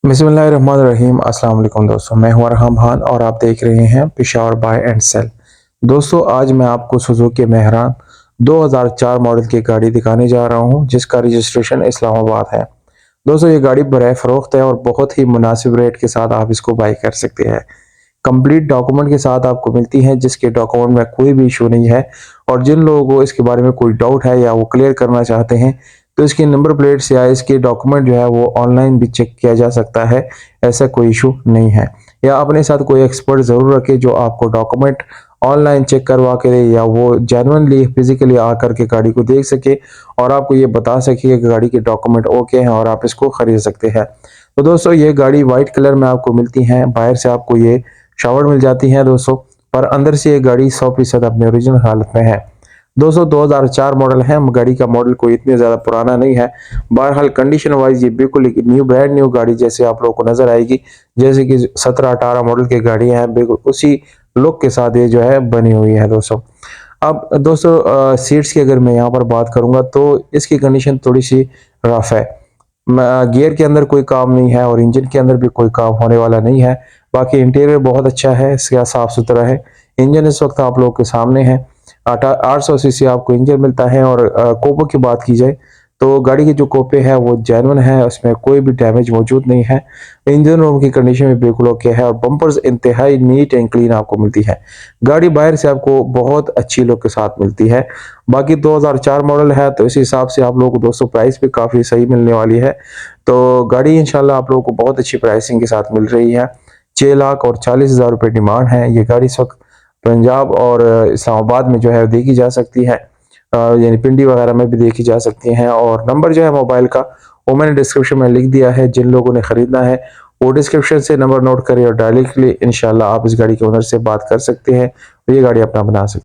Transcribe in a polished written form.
बिस्मिल्लाहिर्रहमानिर्रहीम। अस्सलाम वालेकुम दोस्तों, मैं हूं अरहम खान और आप देख रहे हैं पेशावर बाय एंड सेल। दोस्तों, आज मैं आपको सुजुकी मेहरान 2004 मॉडल की गाड़ी दिखाने जा रहा हूं जिसका रजिस्ट्रेशन इस्लामाबाद है। दोस्तों, ये गाड़ी बराए फरोख्त है और बहुत ही मुनासिब रेट के साथ आप इसको बाई कर सकते हैं। कंप्लीट डॉक्यूमेंट के साथ आपको मिलती है जिसके डॉक्यूमेंट में कोई भी इशू नहीं है। और जिन लोगों को इसके बारे में कोई डाउट है या वो क्लियर करना चाहते हैं तो इसकी नंबर प्लेट्स या इसके डॉक्यूमेंट जो है वो ऑनलाइन भी चेक किया जा सकता है। ऐसा कोई इशू नहीं है। या अपने साथ कोई एक्सपर्ट ज़रूर रखें जो आपको डॉक्यूमेंट ऑनलाइन चेक करवा के दे या वो जेन्युइनली फिजिकली आकर के गाड़ी को देख सके और आपको ये बता सके कि गाड़ी के डॉक्यूमेंट ओके हैं और आप इसको खरीद सकते हैं। तो दोस्तों, ये गाड़ी वाइट कलर में आपको मिलती है। बाहर से आपको ये शावर मिल जाती है दोस्तों, पर अंदर से ये गाड़ी 100% अपने ओरिजिनल हालत में है। दोस्तों, 2004 मॉडल है। गाड़ी का मॉडल कोई इतनी ज़्यादा पुराना नहीं है। बहरहाल कंडीशन वाइज ये बिल्कुल एक न्यू ब्रांड न्यू गाड़ी जैसे आप लोगों को नज़र आएगी। जैसे कि 17-18 मॉडल की गाड़ियाँ हैं, बिल्कुल उसी लुक के साथ ये जो है बनी हुई है दोस्तों। अब दोस्तों, सीट्स की अगर मैं यहाँ पर बात करूँगा तो इसकी कंडीशन थोड़ी सी रफ है। गियर के अंदर कोई काम नहीं है और इंजन के अंदर भी कोई काम होने वाला नहीं है। बाकी इंटीरियर बहुत अच्छा है, इसका साफ सुथरा है। इंजन इस वक्त आप लोगों के सामने है। 800 सीसी आपको इंजन मिलता है। और कोपों की बात की जाए तो गाड़ी की जो कोपे है वो जेन्युइन है, उसमें कोई भी डैमेज मौजूद नहीं है। इंजन रूम की कंडीशन भी बिल्कुल ओके है और बम्पर्स इंतहाई नीट एंड क्लीन आपको मिलती है। गाड़ी बाहर से आपको बहुत अच्छी लुक के साथ मिलती है। बाकी 2004 मॉडल है तो इस हिसाब से आप लोगों को दोस्तों प्राइस भी काफ़ी सही मिलने वाली है। तो गाड़ी इंशाल्लाह आप लोगों को बहुत अच्छी प्राइसिंग के साथ मिल रही है। 6,40,000 रुपये डिमांड है। ये गाड़ी इस वक्त पंजाब और इस्लामाबाद में जो है देखी जा सकती है। यानी पिंडी वगैरह में भी देखी जा सकती हैं। और नंबर जो है मोबाइल का वो मैंने डिस्क्रिप्शन में लिख दिया है। जिन लोगों ने ख़रीदना है वो डिस्क्रिप्शन से नंबर नोट करें और डायरेक्टली इंशाल्लाह आप इस गाड़ी के ओनर से बात कर सकते हैं और ये गाड़ी अपना बना सकते हैं।